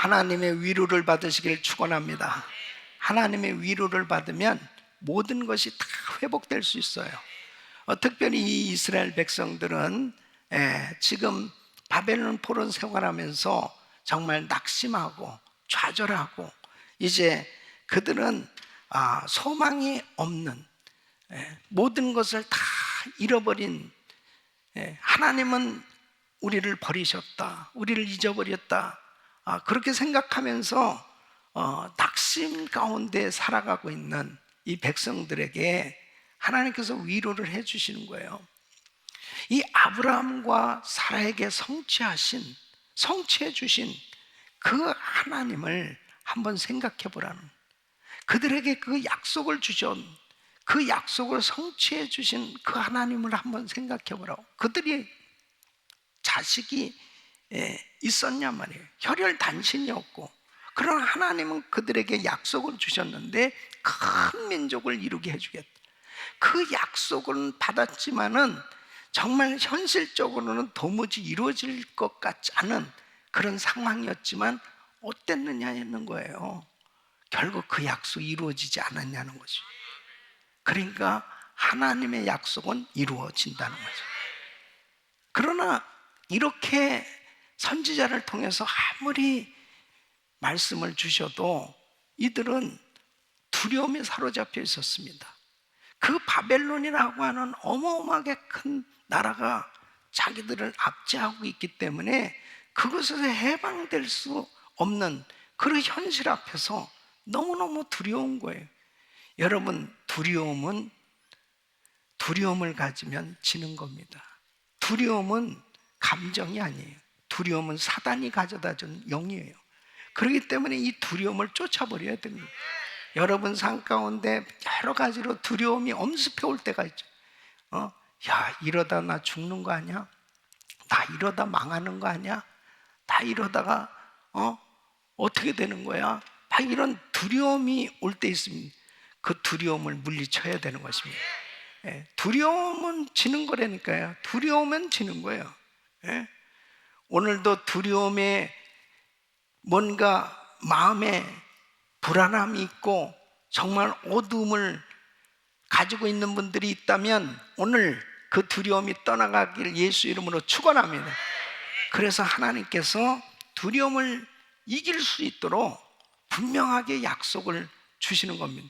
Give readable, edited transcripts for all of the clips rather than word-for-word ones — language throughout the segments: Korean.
하나님의 위로를 받으시길 축원합니다. 하나님의 위로를 받으면 모든 것이 다 회복될 수 있어요. 특별히 이 이스라엘 백성들은 지금 바벨론 포로 생활하면서 정말 낙심하고 좌절하고, 이제 그들은 소망이 없는, 모든 것을 다 잃어버린, 하나님은 우리를 버리셨다, 우리를 잊어버렸다, 그렇게 생각하면서 낙심 가운데 살아가고 있는 이 백성들에게 하나님께서 위로를 해주시는 거예요. 이 아브라함과 사라에게 성취해 주신 그 하나님을 한번 생각해 보라는, 그들에게 그 약속을 주신, 그 약속을 성취해 주신 그 하나님을 한번 생각해 보라고. 그들이 자식이 있었냐 말이에요. 혈혈단신이었고, 그러나 하나님은 그들에게 약속을 주셨는데 큰 민족을 이루게 해주겠다. 그 약속은 받았지만은 정말 현실적으로는 도무지 이루어질 것 같지 않은 그런 상황이었지만 어땠느냐는 거예요. 결국 그 약속이 이루어지지 않았냐는 거죠. 그러니까 하나님의 약속은 이루어진다는 거죠. 그러나 이렇게 선지자를 통해서 아무리 말씀을 주셔도 이들은 두려움에 사로잡혀 있었습니다. 그 바벨론이라고 하는 어마어마하게 큰 나라가 자기들을 압제하고 있기 때문에 그것에서 해방될 수 없는 그런 현실 앞에서 너무너무 두려운 거예요. 여러분, 두려움을 가지면 지는 겁니다. 두려움은 감정이 아니에요. 두려움은 사단이 가져다 준 영이에요. 그렇기 때문에 이 두려움을 쫓아버려야 됩니다. 여러분 삶 가운데 여러 가지로 두려움이 엄습해 올 때가 있죠. 야, 이러다 나 죽는 거 아니야? 나 이러다 망하는 거 아니야? 나 이러다가 어떻게 되는 거야? 막 이런 두려움이 올 때 있습니다. 그 두려움을 물리쳐야 되는 것입니다. 두려움은 지는 거라니까요. 두려우면 지는 거예요. 오늘도 두려움에 뭔가 마음에 불안함이 있고 정말 어두움을 가지고 있는 분들이 있다면 오늘 그 두려움이 떠나가기를 예수 이름으로 축원합니다. 그래서 하나님께서 두려움을 이길 수 있도록 분명하게 약속을 주시는 겁니다.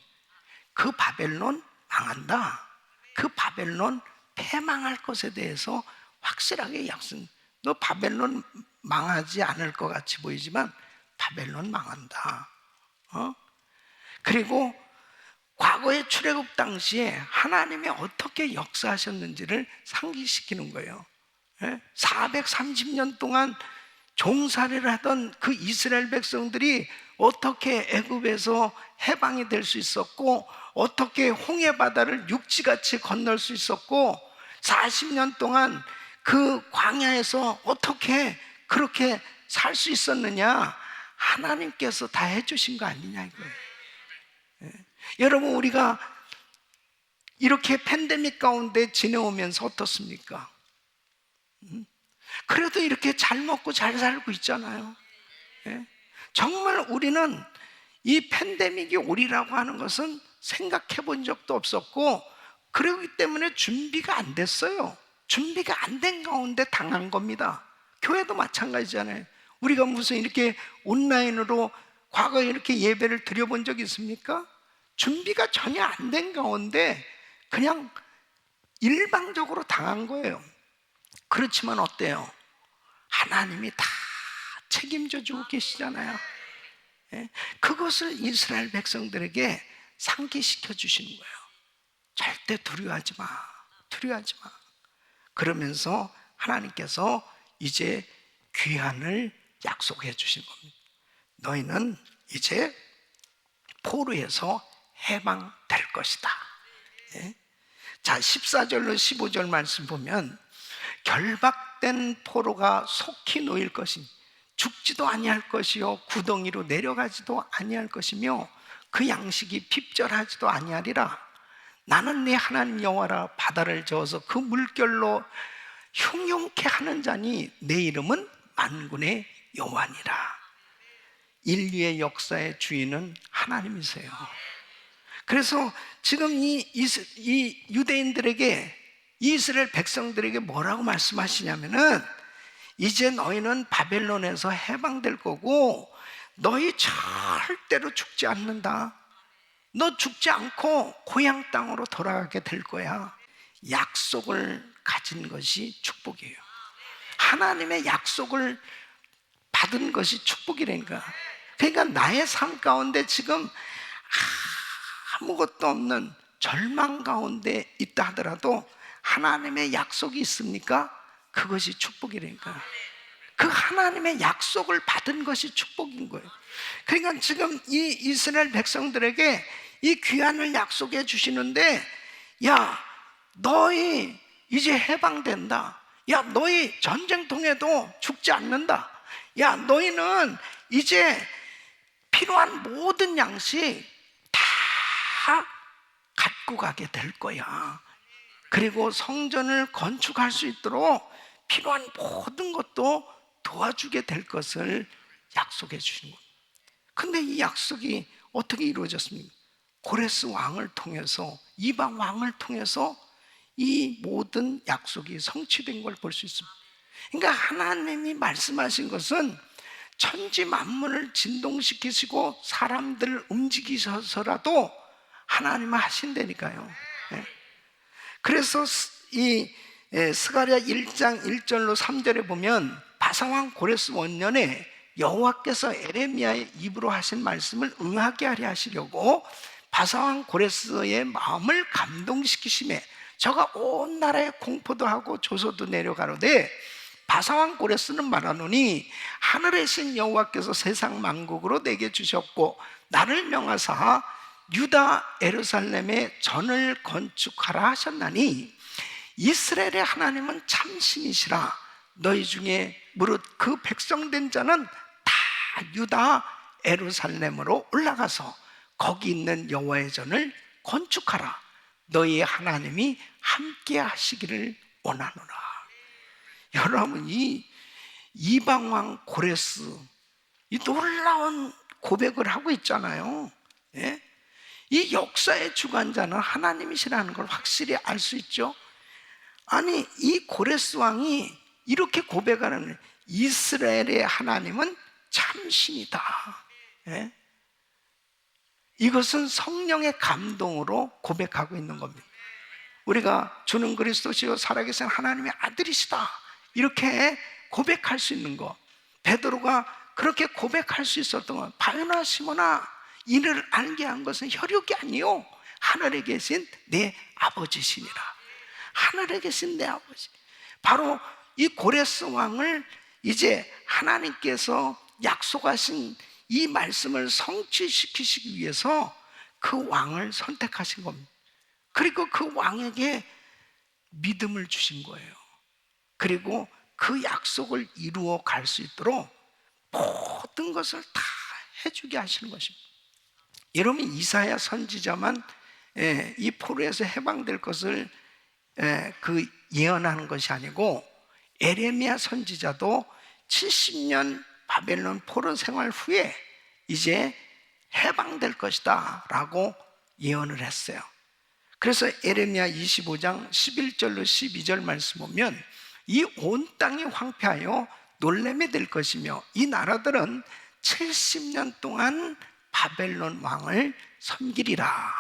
그 바벨론 망한다, 그 바벨론 패망할 것에 대해서 확실하게 약속. 너 바벨론 망하지 않을 것 같이 보이지만 바벨론 망한다. 그리고 과거의 출애굽 당시에 하나님이 어떻게 역사하셨는지를 상기시키는 거예요. 430년 동안 종살이를 하던 그 이스라엘 백성들이 어떻게 애굽에서 해방이 될 수 있었고, 어떻게 홍해 바다를 육지같이 건널 수 있었고, 40년 동안 그 광야에서 어떻게 그렇게 살 수 있었느냐, 하나님께서 다 해주신 거 아니냐 이거예요. 여러분, 우리가 이렇게 팬데믹 가운데 지내오면서 어떻습니까? 그래도 이렇게 잘 먹고 잘 살고 있잖아요. 정말 우리는 이 팬데믹이 오리라고 하는 것은 생각해 본 적도 없었고, 그러기 때문에 준비가 안 됐어요. 준비가 안 된 가운데 당한 겁니다. 교회도 마찬가지잖아요. 우리가 무슨 이렇게 온라인으로 과거에 이렇게 예배를 드려본 적이 있습니까? 준비가 전혀 안 된 가운데 그냥 일방적으로 당한 거예요. 그렇지만 어때요? 하나님이 다 책임져 주고 계시잖아요. 그것을 이스라엘 백성들에게 상기시켜 주시는 거예요. 절대 두려워하지 마, 두려워하지 마. 그러면서 하나님께서 이제 귀환을 약속해 주신 겁니다. 너희는 이제 포로에서 해방될 것이다. 자, 14절로 15절 말씀 보면, 결박된 포로가 속히 놓일 것이니 죽지도 아니할 것이요 구덩이로 내려가지도 아니할 것이며 그 양식이 핍절하지도 아니하리라. 나는 네 하나님 여호와라. 바다를 저어서 그 물결로 흉용케 하는 자니 내 이름은 만군의 여호와니라. 인류의 역사의 주인은 하나님이세요. 그래서 지금 이 유대인들에게, 이스라엘 백성들에게 뭐라고 말씀하시냐면은, 이제 너희는 바벨론에서 해방될 거고 너희 절대로 죽지 않는다. 너 죽지 않고 고향 땅으로 돌아가게 될 거야. 약속을 가진 것이 축복이에요. 하나님의 약속을 받은 것이 축복이라니까. 그러니까 나의 삶 가운데 지금 아무것도 없는 절망 가운데 있다 하더라도 하나님의 약속이 있습니까? 그것이 축복이라니까. 그 하나님의 약속을 받은 것이 축복인 거예요. 그러니까 지금 이 이스라엘 백성들에게 이 귀환을 약속해 주시는데, 야, 너희 이제 해방된다. 야, 너희 전쟁통에도 죽지 않는다. 야, 너희는 이제 필요한 모든 양식 다 갖고 가게 될 거야. 그리고 성전을 건축할 수 있도록 필요한 모든 것도 도와주게 될 것을 약속해 주신 겁니다. 근데 이 약속이 어떻게 이루어졌습니까? 고레스 왕을 통해서, 이방 왕을 통해서 이 모든 약속이 성취된 걸 볼 수 있습니다. 그러니까 하나님이 말씀하신 것은 천지 만물을 진동시키시고 사람들을 움직이셔서라도 하나님은 하신다니까요. 그래서 이 스가랴 1장 1절로 3절에 보면 바사왕 고레스 원년에 여호와께서 에레미야의 입으로 하신 말씀을 응하게 하려 하시려고 바사왕 고레스의 마음을 감동시키심에 저가 온 나라에 공포도 하고 조소도 내려가로되, 바사왕 고레스는 말하노니 하늘의 신 여호와께서 세상 만국으로 내게 주셨고 나를 명하사 유다 예루살렘에 전을 건축하라 하셨나니 이스라엘의 하나님은 참신이시라. 너희 중에 무릇 그 백성된 자는 다 유다 예루살렘으로 올라가서 거기 있는 여호와의 전을 건축하라. 너희의 하나님이 함께 하시기를 원하노라. 여러분, 이 이방왕 고레스 이 놀라운 고백을 하고 있잖아요. 예? 이 역사의 주관자는 하나님이시라는 걸 확실히 알 수 있죠. 아니, 이 고레스 왕이 이렇게 고백하는, 이스라엘의 하나님은 참신이다. 예? 이것은 성령의 감동으로 고백하고 있는 겁니다. 우리가 주는 그리스도시요 살아계신 하나님의 아들이시다, 이렇게 고백할 수 있는 것, 베드로가 그렇게 고백할 수 있었던 것, 바요나 시몬아, 이를 알게 한 것은 혈육이 아니요 하늘에 계신 내 아버지시니라. 하늘에 계신 내 아버지, 바로 이 고레스 왕을 이제 하나님께서 약속하신 이 말씀을 성취시키시기 위해서 그 왕을 선택하신 겁니다. 그리고 그 왕에게 믿음을 주신 거예요. 그리고 그 약속을 이루어 갈 수 있도록 모든 것을 다 해주게 하시는 것입니다. 여러분, 이사야 선지자만 이 포로에서 해방될 것을 그 예언하는 것이 아니고, 에레미야 선지자도 70년 바벨론 포로 생활 후에 이제 해방될 것이다 라고 예언을 했어요. 그래서 에레미야 25장 11절로 12절 말씀 보면, 이 온 땅이 황폐하여 놀래매 될 것이며 이 나라들은 70년 동안 바벨론 왕을 섬기리라.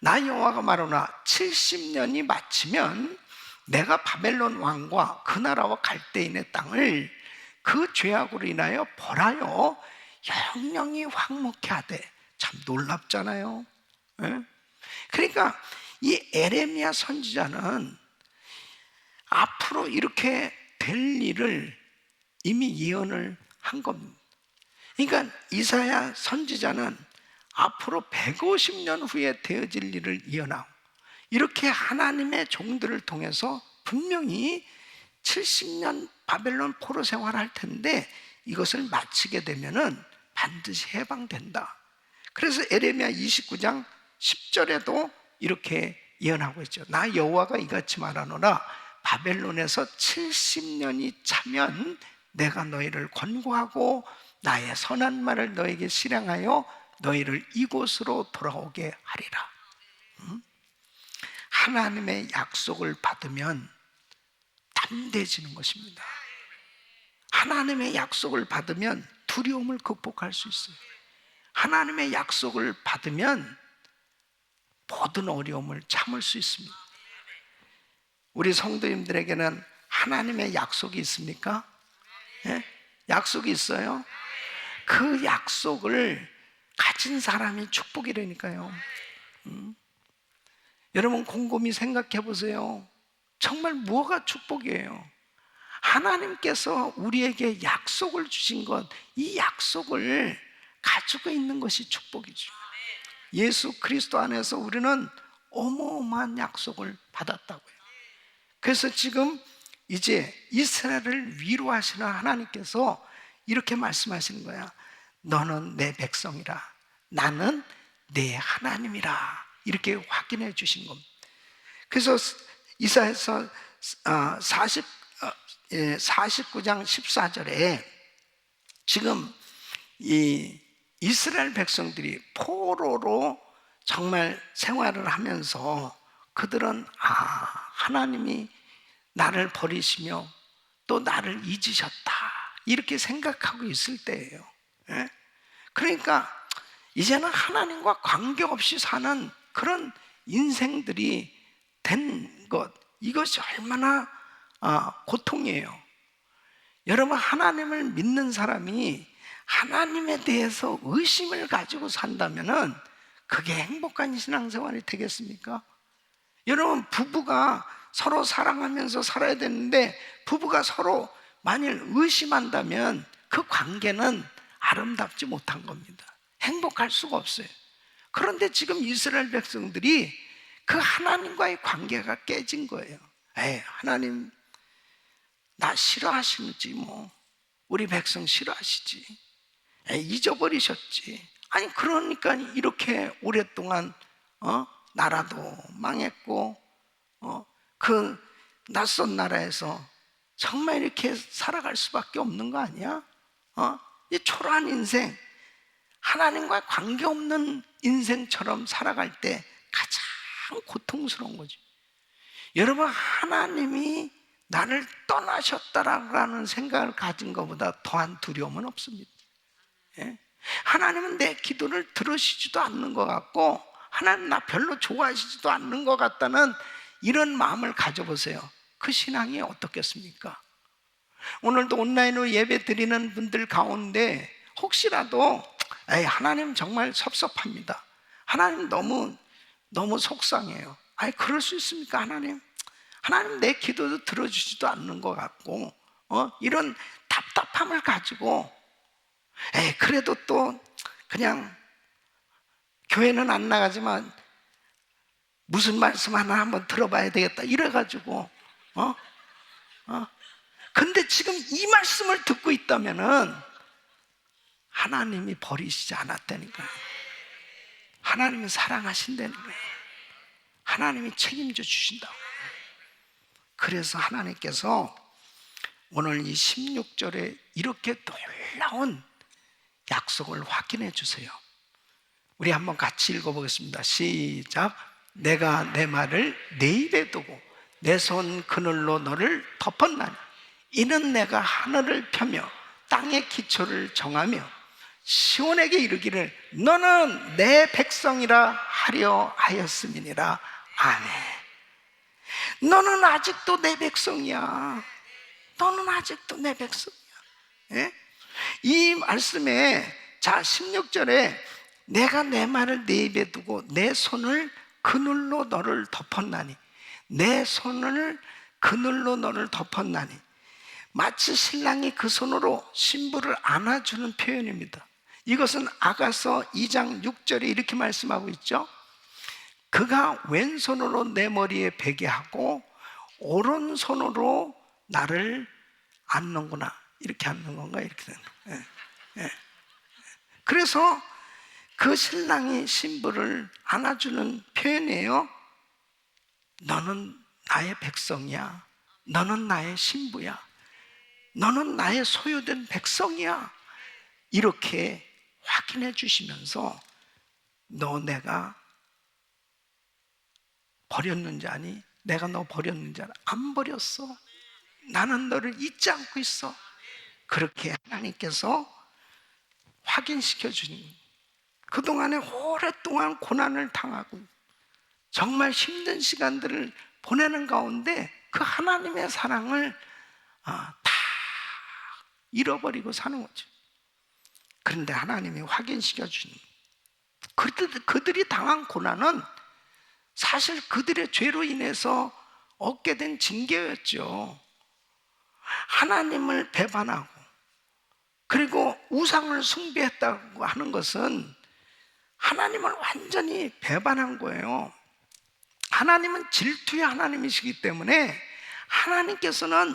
나 여호와가 말하노라. 70년이 마치면 내가 바벨론 왕과 그 나라와 갈대인의 땅을 그 죄악으로 인하여 벌하여 영영이 황무케 하되. 참 놀랍잖아요. 네? 그러니까 이 에레미야 선지자는 앞으로 이렇게 될 일을 이미 예언을 한 겁니다. 그러니까 이사야 선지자는 앞으로 150년 후에 되어질 일을 예언하고, 이렇게 하나님의 종들을 통해서 분명히 70년 바벨론 포로 생활을 할 텐데 이것을 마치게 되면은 반드시 해방된다. 그래서 에레미야 29장 10절에도 이렇게 예언하고 있죠. 나 여호와가 이같이 말하노라. 바벨론에서 70년이 차면 내가 너희를 권고하고 나의 선한 말을 너에게 실행하여 너희를 이곳으로 돌아오게 하리라. 하나님의 약속을 받으면 담대해지는 것입니다. 하나님의 약속을 받으면 두려움을 극복할 수 있어요. 하나님의 약속을 받으면 모든 어려움을 참을 수 있습니다. 우리 성도님들에게는 하나님의 약속이 있습니까? 예? 약속이 있어요? 그 약속을 가진 사람이 축복이라니까요. 여러분 곰곰이 생각해 보세요. 정말 뭐가 축복이에요? 하나님께서 우리에게 약속을 주신 것, 이 약속을 가지고 있는 것이 축복이죠. 예수 그리스도 안에서 우리는 어마어마한 약속을 받았다고요. 그래서 지금 이제 이스라엘을 위로하시는 하나님께서 이렇게 말씀하시는 거야. 너는 내 백성이라, 나는 내 하나님이라. 이렇게 확인해 주신 겁니다. 그래서 이사야서 49장 14절에 지금 이 이스라엘 백성들이 포로로 정말 생활을 하면서 그들은 하나님이 나를 버리시며 또 나를 잊으셨다 이렇게 생각하고 있을 때예요. 예? 그러니까 이제는 하나님과 관계없이 사는 그런 인생들이 된 것, 이것이 얼마나 고통이에요. 여러분 하나님을 믿는 사람이 하나님에 대해서 의심을 가지고 산다면은 그게 행복한 신앙생활이 되겠습니까? 여러분 부부가 서로 사랑하면서 살아야 되는데 부부가 서로 만일 의심한다면 그 관계는 아름답지 못한 겁니다. 행복할 수가 없어요. 그런데 지금 이스라엘 백성들이 그 하나님과의 관계가 깨진 거예요. 하나님 나 싫어하시는지 뭐 우리 백성 싫어하시지, 잊어버리셨지. 아니 그러니까 이렇게 오랫동안 나라도 망했고 그 낯선 나라에서 정말 이렇게 살아갈 수밖에 없는 거 아니야? 이 초라한 인생, 하나님과 관계없는 인생처럼 살아갈 때 가장 고통스러운 거죠. 여러분 하나님이 나를 떠나셨다라는 생각을 가진 것보다 더한 두려움은 없습니다. 예? 하나님은 내 기도를 들으시지도 않는 것 같고 하나님 나 별로 좋아하시지도 않는 것 같다는 이런 마음을 가져보세요. 그 신앙이 어떻겠습니까? 오늘도 온라인으로 예배 드리는 분들 가운데 혹시라도 하나님 정말 섭섭합니다, 하나님 너무 속상해요, 그럴 수 있습니까? 하나님 내 기도도 들어주지도 않는 것 같고 이런 답답함을 가지고 그래도 또 그냥 교회는 안 나가지만 무슨 말씀 하나 한번 들어봐야 되겠다 이래가지고 근데 지금 이 말씀을 듣고 있다면은 하나님이 버리시지 않았다니까요. 하나님이 사랑하신다니까요. 하나님이 책임져 주신다고. 그래서 하나님께서 오늘 이 16절에 이렇게 놀라운 약속을 확인해 주세요. 우리 한번 같이 읽어보겠습니다. 시작. 내가 내 말을 내 입에 두고 내 손 그늘로 너를 덮었나니 이는 내가 하늘을 펴며 땅의 기초를 정하며 시온에게 이르기를 너는 내 백성이라 하려 하였음이니라. 아멘. 너는 아직도 내 백성이야. 너는 아직도 내 백성이야. 예? 이 말씀에 16절에 내가 내 말을 내 입에 두고 내 손을 그늘로 너를 덮었나니, 내 손을 그늘로 너를 덮었나니, 마치 신랑이 그 손으로 신부를 안아주는 표현입니다. 이것은 아가서 2장 6절에 이렇게 말씀하고 있죠. 그가 왼손으로 내 머리에 베게 하고 오른손으로 나를 안는구나. 이렇게 안는 건가? 이렇게 되는 거예요. 그래서 그 신랑이 신부를 안아주는 표현이에요. 너는 나의 백성이야. 너는 나의 신부야. 너는 나의 소유된 백성이야. 이렇게 확인해 주시면서 너 내가 버렸는지 아니? 내가 너 버렸는지 아니? 안 버렸어. 나는 너를 잊지 않고 있어. 그렇게 하나님께서 확인시켜 주는, 그동안에 오랫동안 고난을 당하고 정말 힘든 시간들을 보내는 가운데 그 하나님의 사랑을 다 잃어버리고 사는 거죠. 그런데 하나님이 확인시켜 주는, 그들이 당한 고난은 사실 그들의 죄로 인해서 얻게 된 징계였죠. 하나님을 배반하고 그리고 우상을 숭배했다고 하는 것은 하나님을 완전히 배반한 거예요. 하나님은 질투의 하나님이시기 때문에 하나님께서는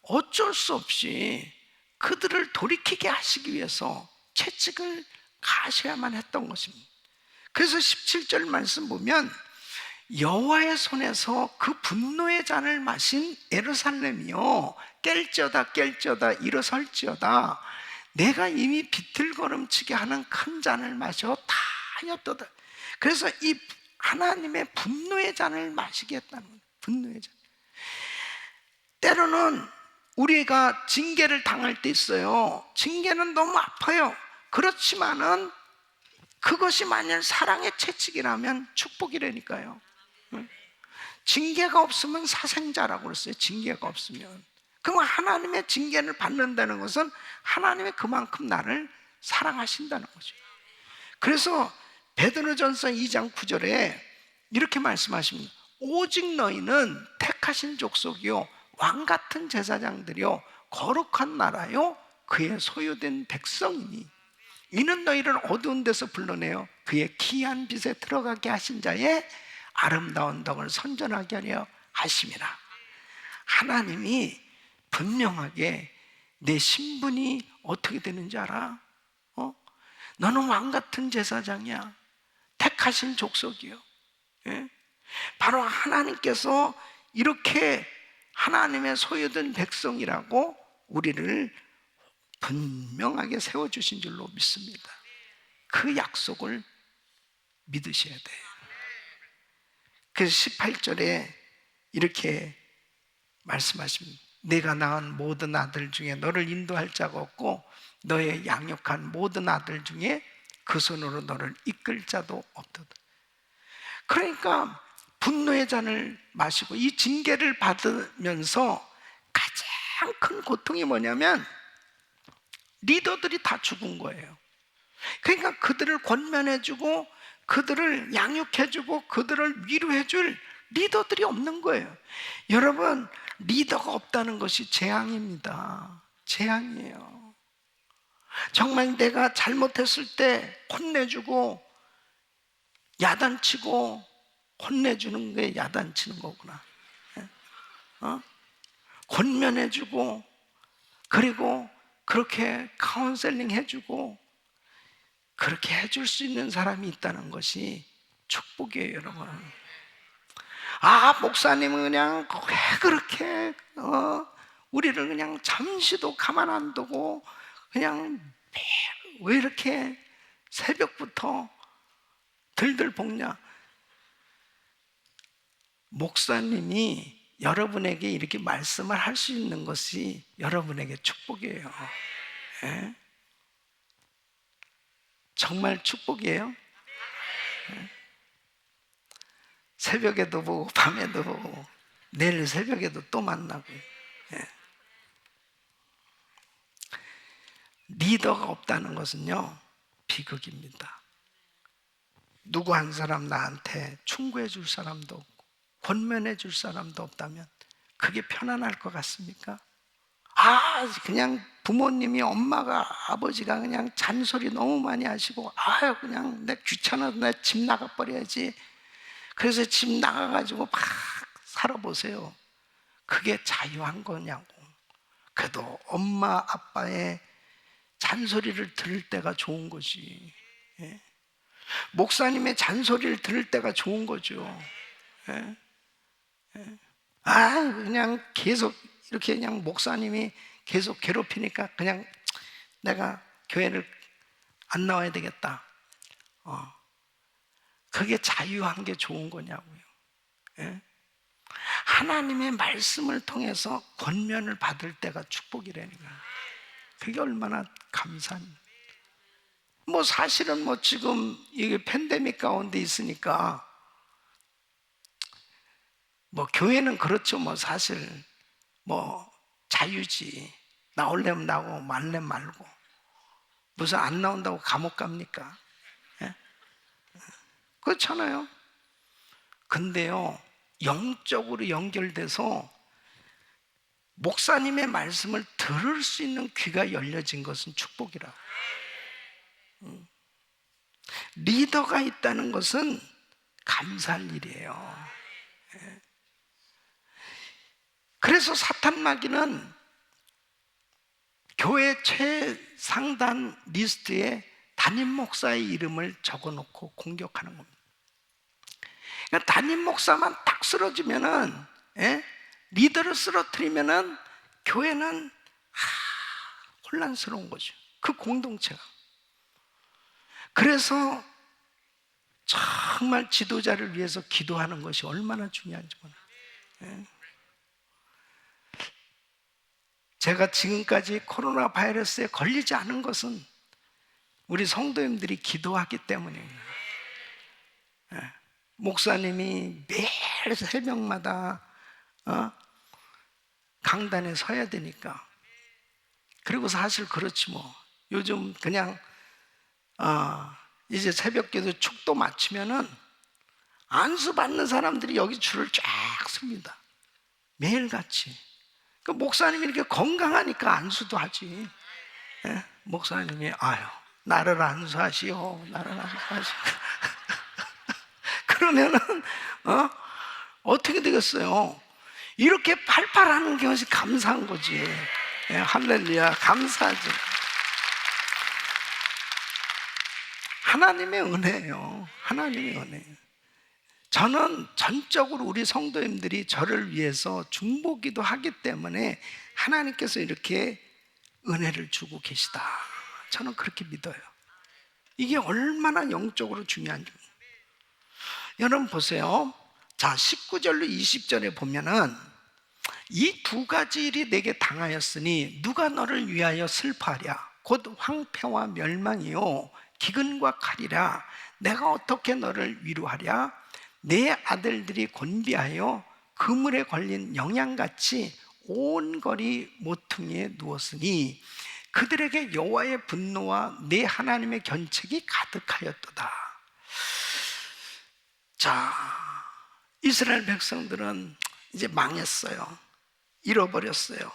어쩔 수 없이 그들을 돌이키게 하시기 위해서 채찍을 가셔야만 했던 것입니다. 그래서 17절 말씀 보면 여호와의 손에서 그 분노의 잔을 마신 예루살렘이요 깰지어다 깰지어다 일어설지어다, 내가 이미 비틀거름치게 하는 큰 잔을 마셔 다 하였도다. 그래서 이 하나님의 분노의 잔을 마시겠다는 거예요. 분노의 잔. 때로는 우리가 징계를 당할 때 있어요. 징계는 너무 아파요. 그렇지만은 그것이 만약 사랑의 채찍이라면 축복이라니까요. 징계가 없으면 사생자라고 그랬어요. 징계가 없으면. 그럼 하나님의 징계를 받는다는 것은 하나님이 그만큼 나를 사랑하신다는 거죠. 그래서 베드로전서 2장 9절에 이렇게 말씀하십니다. 오직 너희는 택하신 족속이요 왕같은 제사장들이요 거룩한 나라요 그의 소유된 백성이니 이는 너희를 어두운 데서 불러내어 그의 기이한 빛에 들어가게 하신 자의 아름다운 덕을 선전하게 하려 하심이라. 하나님이 분명하게 내 신분이 어떻게 되는지 알아? 너는 왕같은 제사장이야. 택하신 족속이요. 예? 바로 하나님께서 이렇게 하나님의 소유된 백성이라고 우리를 분명하게 세워주신 줄로 믿습니다. 그 약속을 믿으셔야 돼요. 그래서 18절에 이렇게 말씀하십니다. 내가 낳은 모든 아들 중에 너를 인도할 자가 없고 너의 양육한 모든 아들 중에 그 손으로 너를 이끌 자도 없도다. 그러니까 분노의 잔을 마시고 이 징계를 받으면서 가장 큰 고통이 뭐냐면 리더들이 다 죽은 거예요. 그러니까 그들을 권면해주고 그들을 양육해주고 그들을 위로해줄 리더들이 없는 거예요. 여러분, 리더가 없다는 것이 재앙입니다. 재앙이에요. 정말 내가 잘못했을 때 혼내주고 야단치고 혼내주는 게 야단치는 거구나. 권면해주고 그리고 그렇게 카운셀링 해주고 그렇게 해줄 수 있는 사람이 있다는 것이 축복이에요, 여러분. 목사님은 그냥 왜 그렇게 우리를 그냥 잠시도 가만 안 두고 그냥 왜 이렇게 새벽부터 들들 볶냐. 목사님이 여러분에게 이렇게 말씀을 할 수 있는 것이 여러분에게 축복이에요. 예? 정말 축복이에요. 예? 새벽에도 보고 밤에도 보고 내일 새벽에도 또 만나고. 예? 리더가 없다는 것은요 비극입니다. 누구 한 사람 나한테 충고해 줄 사람도 없고 권면해 줄 사람도 없다면 그게 편안할 것 같습니까? 그냥 부모님이 엄마가 아버지가 그냥 잔소리 너무 많이 하시고 그냥 내 귀찮아서 내 집 나가버려야지. 그래서 집 나가가지고 막 살아보세요. 그게 자유한 거냐고. 그래도 엄마 아빠의 잔소리를 들을 때가 좋은 거지. 예? 목사님의 잔소리를 들을 때가 좋은 거죠. 예? 예? 그냥 계속 이렇게 그냥 목사님이 계속 괴롭히니까 그냥 내가 교회를 안 나와야 되겠다. 그게 자유한 게 좋은 거냐고요. 예? 하나님의 말씀을 통해서 권면을 받을 때가 축복이라니까. 그게 얼마나 감사합니다. 뭐 사실은 뭐 지금 이게 팬데믹 가운데 있으니까 뭐 교회는 그렇죠. 뭐 사실 뭐 자유지. 나오려면 나오고 말려면 말고. 무슨 안 나온다고 감옥 갑니까? 예? 그렇잖아요. 근데요, 영적으로 연결돼서 목사님의 말씀을 들을 수 있는 귀가 열려진 것은 축복이라고. 리더가 있다는 것은 감사할 일이에요. 예. 그래서 사탄 마귀는 교회 최상단 리스트에 담임 목사의 이름을 적어놓고 공격하는 겁니다. 그러니까 담임 목사만 딱 쓰러지면은, 예? 리더를 쓰러뜨리면은 교회는 혼란스러운 거죠. 그 공동체가. 그래서 정말 지도자를 위해서 기도하는 것이 얼마나 중요한지 몰라요. 예? 제가 지금까지 코로나 바이러스에 걸리지 않은 것은 우리 성도님들이 기도하기 때문입니다. 예. 목사님이 매일 새벽마다 강단에 서야 되니까. 그리고 사실 그렇지 뭐. 요즘 그냥 이제 새벽기도 축도 마치면은 안수 받는 사람들이 여기 줄을 쫙 섭니다. 매일같이. 그 목사님이 이렇게 건강하니까 안수도 하지. 예? 목사님이 나를 안수하시오, 나를 안수하시오. 그러면은 어떻게 되겠어요? 이렇게 팔팔하는 것이 감사한 거지. 예, 할렐루야, 감사하지. 하나님의 은혜예요. 하나님의 은혜. 저는 전적으로 우리 성도님들이 저를 위해서 중보기도 하기 때문에 하나님께서 이렇게 은혜를 주고 계시다. 저는 그렇게 믿어요. 이게 얼마나 영적으로 중요한지. 여러분 보세요. 자, 19절로 20절에 보면은 이 두 가지 일이 내게 당하였으니 누가 너를 위하여 슬퍼하랴. 곧 황폐와 멸망이요 기근과 칼이라. 내가 어떻게 너를 위로하랴. 내 아들들이 곤비하여 그물에 걸린 영양같이 온 거리 모퉁이에 누웠으니 그들에게 여호와의 분노와 내 하나님의 견책이 가득하였도다. 자, 이스라엘 백성들은 이제 망했어요. 잃어버렸어요.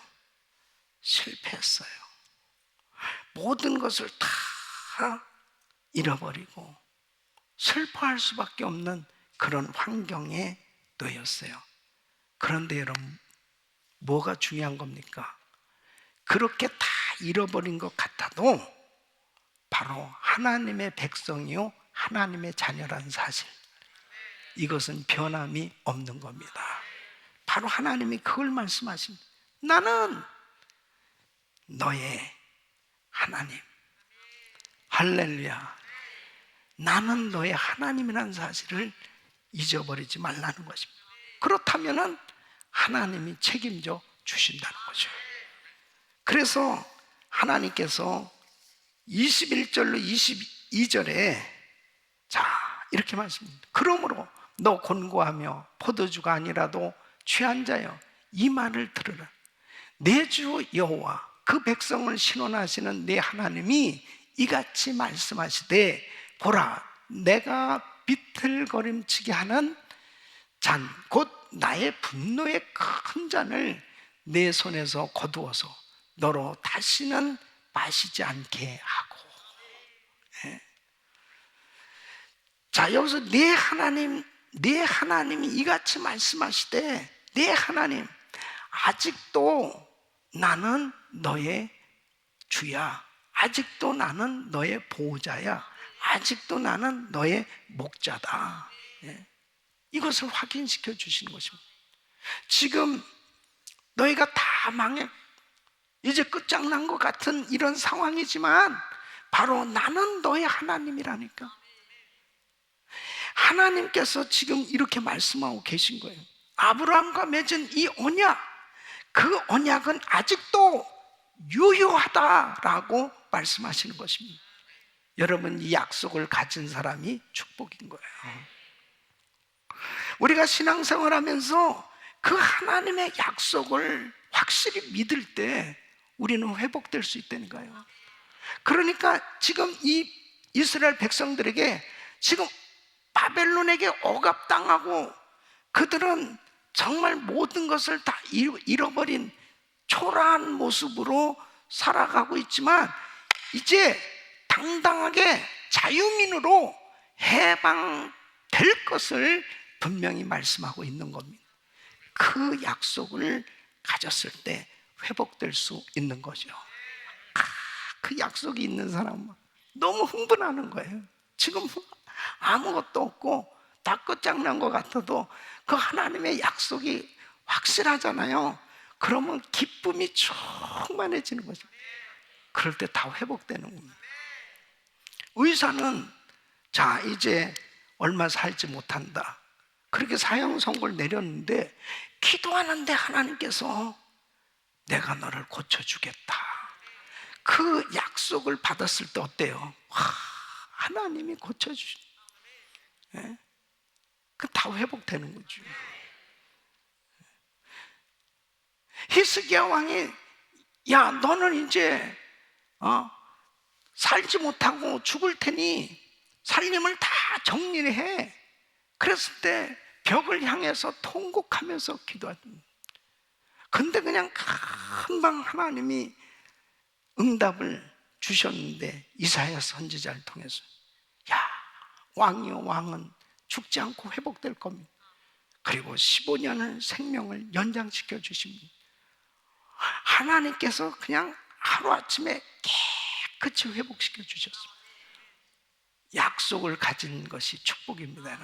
실패했어요. 모든 것을 다 잃어버리고 슬퍼할 수밖에 없는 그런 환경에 놓였어요. 그런데 여러분, 뭐가 중요한 겁니까? 그렇게 다 잃어버린 것 같아도 바로 하나님의 백성이요 하나님의 자녀라는 사실, 이것은 변함이 없는 겁니다. 바로 하나님이 그걸 말씀하십니다. 나는 너의 하나님. 할렐루야. 나는 너의 하나님이라는 사실을 잊어버리지 말라는 것입니다. 그렇다면 하나님이 책임져 주신다는 거죠. 그래서 하나님께서 21절로 22절에 자, 이렇게 말씀합니다. 그러므로 너 곤고하며 포도주가 아니라도 취한 자여 이 말을 들으라. 내 주 여호와 그 백성을 신원하시는 내 하나님이 이같이 말씀하시되 보라, 내가 비틀거림치게 하는 잔, 곧 나의 분노의 큰 잔을 내 손에서 거두어서 너로 다시는 마시지 않게 하고. 예. 자, 여기서 내 하나님이 이같이 말씀하시되 내 하나님, 아직도 나는 너의 주야. 아직도 나는 너의 보호자야. 아직도 나는 너의 목자다. 예. 이것을 확인시켜 주시는 것입니다. 지금 너희가 다 망해 이제 끝장난 것 같은 이런 상황이지만 바로 나는 너의 하나님이라니까. 하나님께서 지금 이렇게 말씀하고 계신 거예요. 아브라함과 맺은 이 언약, 그 언약은 아직도 유효하다라고 말씀하시는 것입니다. 여러분, 이 약속을 가진 사람이 축복인 거예요. 우리가 신앙생활 하면서 그 하나님의 약속을 확실히 믿을 때 우리는 회복될 수 있다는 거예요. 그러니까 지금 이 이스라엘 백성들에게 지금 바벨론에게 억압당하고 그들은 정말 모든 것을 다 잃어버린 초라한 모습으로 살아가고 있지만 이제 당당하게 자유민으로 해방될 것을 분명히 말씀하고 있는 겁니다. 그 약속을 가졌을 때 회복될 수 있는 거죠. 그 약속이 있는 사람은 너무 흥분하는 거예요. 지금 아무것도 없고 다 끝장난 것 같아도 그 하나님의 약속이 확실하잖아요. 그러면 기쁨이 충만해지는 거죠. 그럴 때 다 회복되는 겁니다. 의사는 자, 이제 얼마 살지 못한다, 그렇게 사형 선고를 내렸는데 기도하는데 하나님께서 내가 너를 고쳐주겠다, 그 약속을 받았을 때 어때요? 하나님이 고쳐주시, 예? 그 다 회복되는 거죠. 히스기야 왕이 야, 너는 이제 살지 못하고 죽을 테니 살림을 다 정리를 해. 그랬을 때 벽을 향해서 통곡하면서 기도하던. 근데 그냥 금방 하나님이 응답을 주셨는데 이사야 선지자를 통해서 야, 왕이요, 왕은 죽지 않고 회복될 겁니다. 그리고 15년을 생명을 연장시켜 주십니다. 하나님께서 그냥 하루아침에 깨끗이 회복시켜 주셨습니다. 약속을 가진 것이 축복입니다.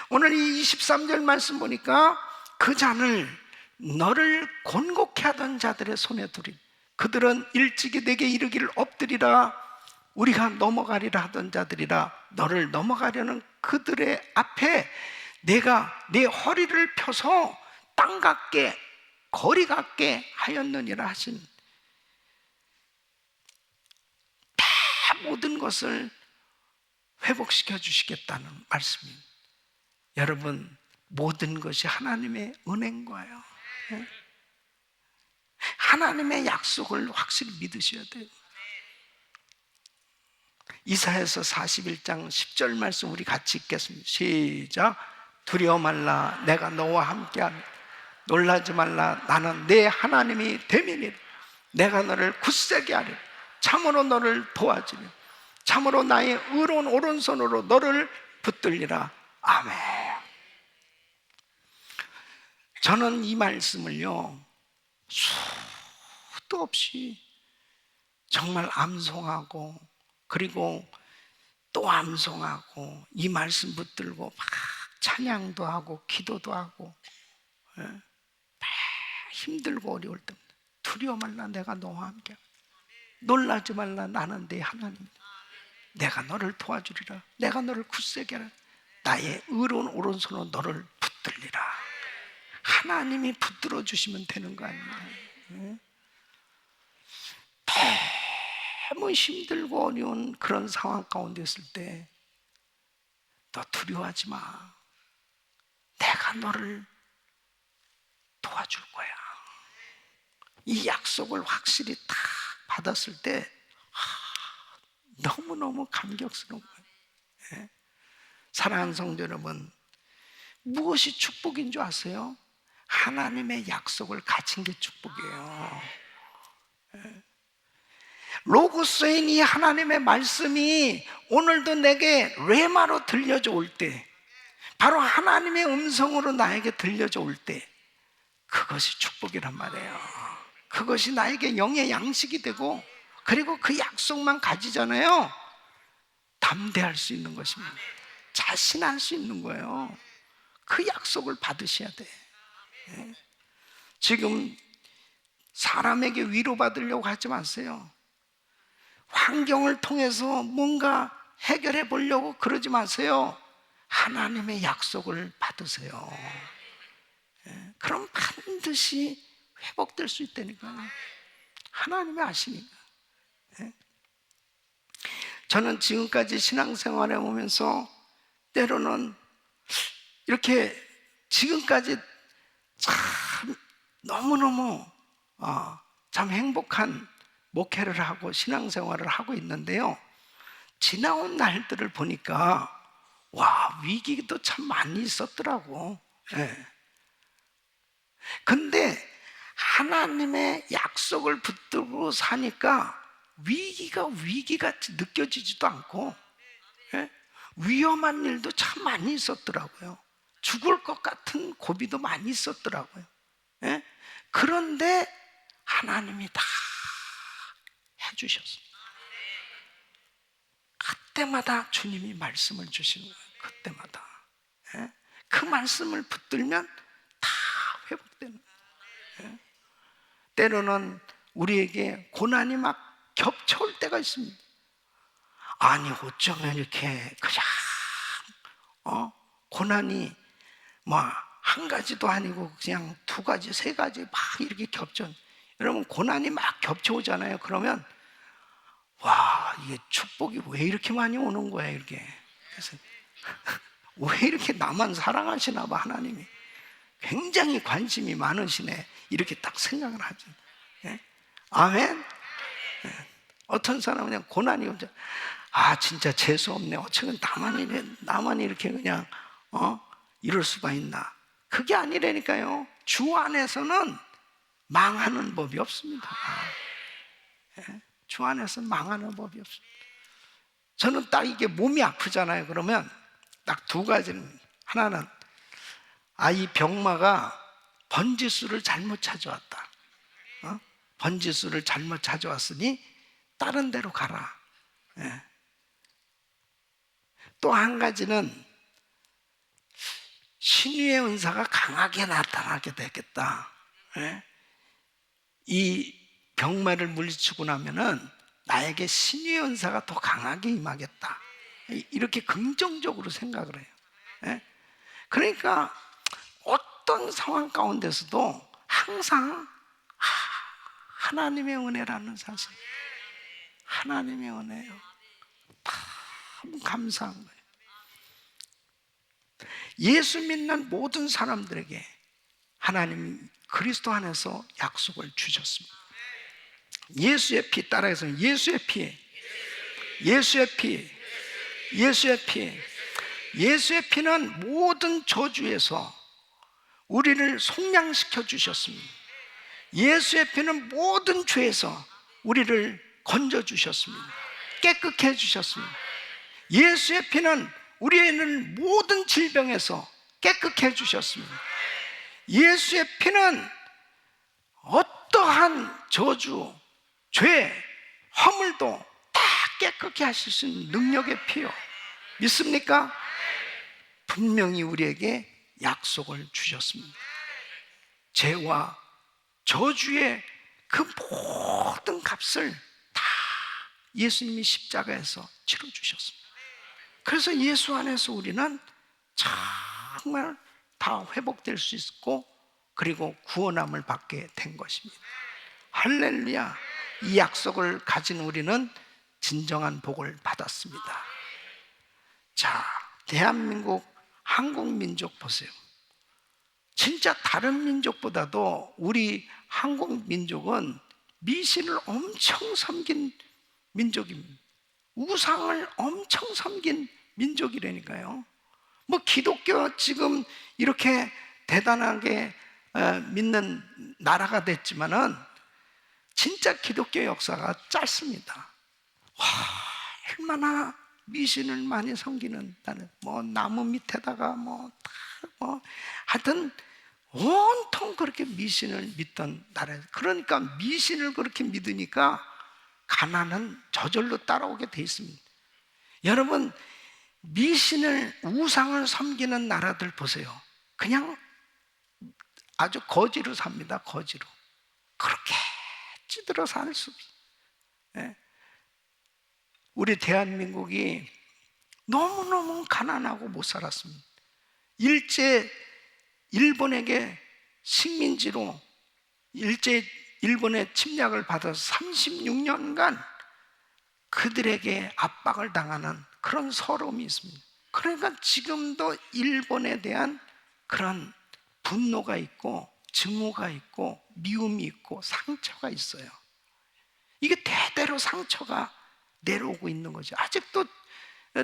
오늘 이 23절 말씀 보니까 그 잔을 너를 곤곡해 하던 자들의 손에 두리, 그들은 일찍이 내게 이르기를 엎드리라, 우리가 넘어가리라 하던 자들이라, 너를 넘어가려는 그들의 앞에 내가 네 허리를 펴서 땅 같게 거리 같게 하였느니라 하신, 다 모든 것을 회복시켜 주시겠다는 말씀입니다. 여러분, 모든 것이 하나님의 은혜인 거예요. 하나님의 약속을 확실히 믿으셔야 돼요. 이사야서 41장 10절 말씀 우리 같이 읽겠습니다. 시작. 두려워 말라, 내가 너와 함께하며 놀라지 말라, 나는 내 하나님이 됨이니라. 내가 너를 굳세게 하리라. 참으로 너를 도와주며 참으로 나의 의로운 오른손으로 너를 붙들리라. 아멘. 저는 이 말씀을요, 수도 없이 정말 암송하고 그리고 또 암송하고 이 말씀 붙들고 막 찬양도 하고 기도도 하고, 막 힘들고 어려울 때마다 두려워 말라, 내가 너와 함께, 놀라지 말라, 나는 네 하나님이다. 내가 너를 도와주리라. 내가 너를 굳세게 하라. 나의 의로운 오른손으로 너를 붙들리라. 하나님이 붙들어 주시면 되는 거 아니에요? 너무 힘들고 어려운 그런 상황 가운데 있을 때 너 두려워하지 마. 내가 너를 도와줄 거야. 이 약속을 확실히 딱 받았을 때 너무너무 감격스러운 거예요. 사랑하는 성도 여러분, 무엇이 축복인 줄 아세요? 하나님의 약속을 가진 게 축복이에요. 로고스인 이 하나님의 말씀이 오늘도 내게 레마로 들려져 올 때, 바로 하나님의 음성으로 나에게 들려져 올 때, 그것이 축복이란 말이에요. 그것이 나에게 영의 양식이 되고, 그리고 그 약속만 가지잖아요, 담대할 수 있는 것입니다. 자신할 수 있는 거예요. 그 약속을 받으셔야 돼. 지금 사람에게 위로받으려고 하지 마세요. 환경을 통해서 뭔가 해결해 보려고 그러지 마세요. 하나님의 약속을 받으세요. 그럼 반드시 회복될 수 있다니까요. 하나님이 아시니까. 저는 지금까지 신앙생활해 오면서 때로는 이렇게 지금까지 참 너무너무 참 행복한 목회를 하고 신앙생활을 하고 있는데요, 지나온 날들을 보니까 와, 위기도 참 많이 있었더라고. 근데 하나님의 약속을 붙들고 사니까 위기같이 느껴지지도 않고, 위험한 일도 참 많이 있었더라고요. 죽을 것 같은 고비도 많이 있었더라고요. 그런데 하나님이 다 해주셨어요. 그때마다 주님이 말씀을 주시는 거예요. 그때마다. 그 말씀을 붙들면 다 회복되는 거예요. 때로는 우리에게 고난이 막 겹쳐올 때가 있습니다. 아니 어쩌면 이렇게 그냥 고난이 뭐 한 가지도 아니고 그냥 두 가지, 세 가지 막 이렇게 겹쳐. 여러분, 고난이 막 겹쳐오잖아요. 그러면 와, 이게 축복이 왜 이렇게 많이 오는 거야, 이렇게. 그래서 왜 이렇게 나만 사랑하시나 봐, 하나님이. 굉장히 관심이 많으시네, 이렇게 딱 생각을 하죠. 아멘. 어떤 사람은 그냥 고난이 오죠. 아, 진짜 재수 없네. 어쩌면 나만 이렇게 그냥 이럴 수가 있나. 그게 아니라니까요. 주 안에서는 망하는 법이 없습니다. 주 안에서 망하는 법이 없습니다. 저는 딱 이게 몸이 아프잖아요. 그러면 딱 두 가지는, 하나는 이 병마가 번지수를 잘못 찾아왔다. 번지수를 잘못 찾아왔으니 다른 데로 가라. 또 한 가지는 신유의 은사가 강하게 나타나게 되겠다. 이 병마를 물리치고 나면은 나에게 신유의 은사가 더 강하게 임하겠다. 이렇게 긍정적으로 생각을 해요. 그러니까 어떤 상황 가운데서도 항상 하나님의 은혜라는 사실, 하나님의 은혜요. 참 감사한 거예요. 예수 믿는 모든 사람들에게 하나님 그리스도 안에서 약속을 주셨습니다. 예수의 피, 따라해서 예수의 피, 예수의 피, 예수의 피. 예수의 피는 모든 저주에서 우리를 속량시켜 주셨습니다. 예수의 피는 모든 죄에서 우리를 건져 주셨습니다. 깨끗게 해 주셨습니다. 예수의 피는 우리는 모든 질병에서 깨끗게 해 주셨습니다. 예수의 피는 어떠한 저주, 죄, 허물도 다 깨끗게 하실 수 있는 능력의 피요. 믿습니까? 분명히 우리에게 약속을 주셨습니다. 죄와 저주의 그 모든 값을 다 예수님이 십자가에서 치러주셨습니다. 그래서 예수 안에서 우리는 정말 다 회복될 수 있고, 그리고 구원함을 받게 된 것입니다. 할렐루야. 이 약속을 가진 우리는 진정한 복을 받았습니다. 자, 대한민국, 한국 민족 보세요. 진짜 다른 민족보다도 우리 한국 민족은 미신을 엄청 섬긴 민족입니다. 우상을 엄청 섬긴 민족이라니까요. 뭐 기독교 지금 이렇게 대단하게 믿는 나라가 됐지만은 진짜 기독교 역사가 짧습니다. 와, 얼마나 미신을 많이 섬기는 나는, 뭐 나무 밑에다가 하여튼 온통 그렇게 미신을 믿던 나라예요. 그러니까 미신을 그렇게 믿으니까 가난은 저절로 따라오게 돼 있습니다. 여러분, 미신을, 우상을 섬기는 나라들 보세요. 그냥 아주 거지로 삽니다. 거지로. 그렇게 찌들어 살 수 없어요. 우리 대한민국이 너무너무 가난하고 못 살았습니다. 일제 일본에게 식민지로 일제 일본의 침략을 받아서 36년간 그들에게 압박을 당하는 그런 서러움이 있습니다. 그러니까 지금도 일본에 대한 그런 분노가 있고 증오가 있고 미움이 있고 상처가 있어요. 이게 대대로 상처가 내려오고 있는 거죠. 아직도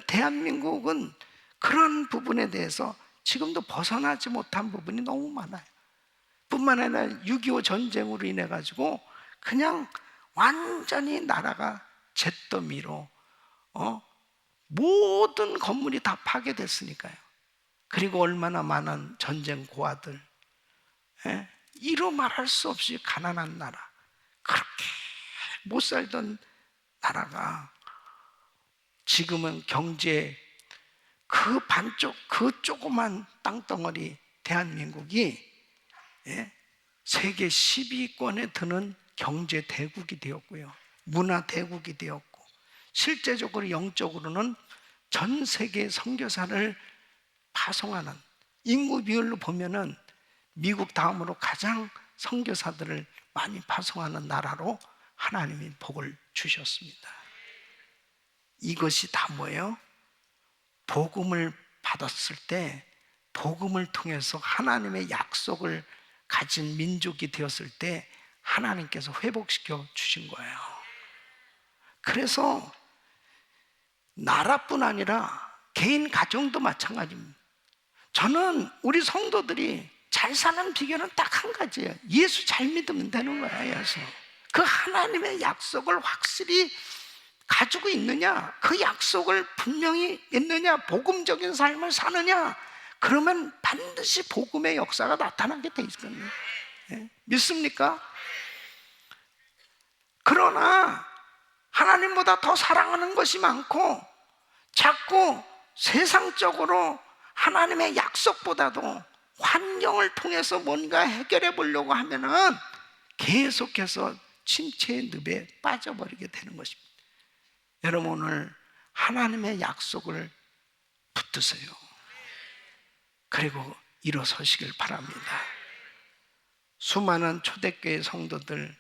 대한민국은 그런 부분에 대해서 지금도 벗어나지 못한 부분이 너무 많아요. 뿐만 아니라 6.25 전쟁으로 인해 가지고 그냥 완전히 나라가 잿더미로 모든 건물이 다 파괴됐으니까요. 그리고 얼마나 많은 전쟁 고아들, 이루 말할 수 없이 가난한 나라, 그렇게 못 살던 나라가 지금은 경제 그 반쪽, 그 조그만 땅덩어리 대한민국이 세계 10위권에 드는 경제 대국이 되었고요, 문화 대국이 되었고, 실제적으로 영적으로는 전 세계 선교사를 파송하는, 인구 비율로 보면은 미국 다음으로 가장 선교사들을 많이 파송하는 나라로 하나님이 복을 주셨습니다. 이것이 다 뭐예요? 복음을 받았을 때, 복음을 통해서 하나님의 약속을 가진 민족이 되었을 때 하나님께서 회복시켜 주신 거예요. 그래서 나라뿐 아니라 개인 가정도 마찬가지입니다. 저는 우리 성도들이 잘 사는 비결은 딱 한 가지예요. 예수 잘 믿으면 되는 거예요. 예수. 그 하나님의 약속을 확실히 가지고 있느냐, 그 약속을 분명히 믿느냐, 복음적인 삶을 사느냐, 그러면 반드시 복음의 역사가 나타나게 돼 있거든요. 믿습니까? 그러나 하나님보다 더 사랑하는 것이 많고 자꾸 세상적으로 하나님의 약속보다도 환경을 통해서 뭔가 해결해 보려고 하면은 계속해서 침체의 늪에 빠져버리게 되는 것입니다. 여러분, 오늘 하나님의 약속을 붙드세요. 그리고 일어서시길 바랍니다. 수많은 초대교회 성도들,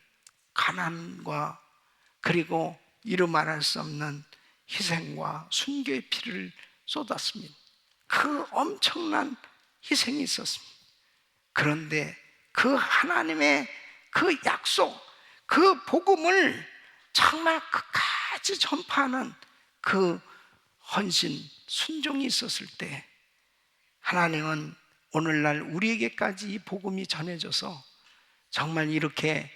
가난과 그리고 이루 말할 수 없는 희생과 순교의 피를 쏟았습니다. 그 엄청난 희생이 있었습니다. 그런데 그 하나님의 그 약속, 그 복음을 정말 끝까지 전파하는 그 헌신, 순종이 있었을 때 하나님은 오늘날 우리에게까지 이 복음이 전해져서 정말 이렇게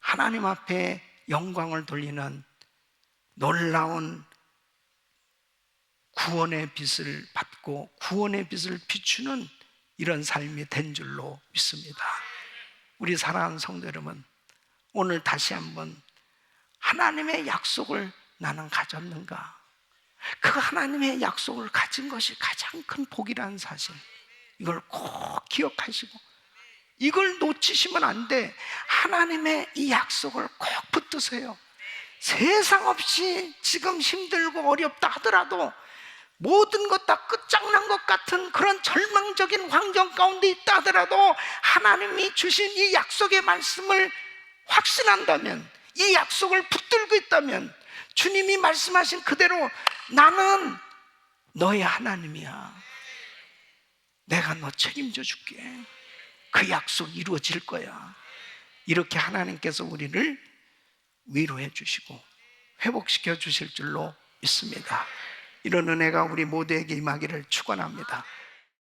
하나님 앞에 영광을 돌리는 놀라운 구원의 빛을 받고 구원의 빛을 비추는 이런 삶이 된 줄로 믿습니다. 우리 사랑하는 성도 여러분, 오늘 다시 한번 하나님의 약속을 나는 가졌는가? 그 하나님의 약속을 가진 것이 가장 큰 복이라는 사실, 이걸 꼭 기억하시고 이걸 놓치시면 안 돼. 하나님의 이 약속을 꼭 붙드세요. 세상 없이 지금 힘들고 어렵다 하더라도 모든 것 다 끝장난 것 같은 그런 절망적인 환경 가운데 있다 하더라도 하나님이 주신 이 약속의 말씀을 확신한다면, 이 약속을 붙들고 있다면, 주님이 말씀하신 그대로 나는 너의 하나님이야, 내가 너 책임져 줄게, 그 약속 이루어질 거야, 이렇게 하나님께서 우리를 위로해 주시고 회복시켜 주실 줄로 믿습니다. 이런 은혜가 우리 모두에게 임하기를 축원합니다.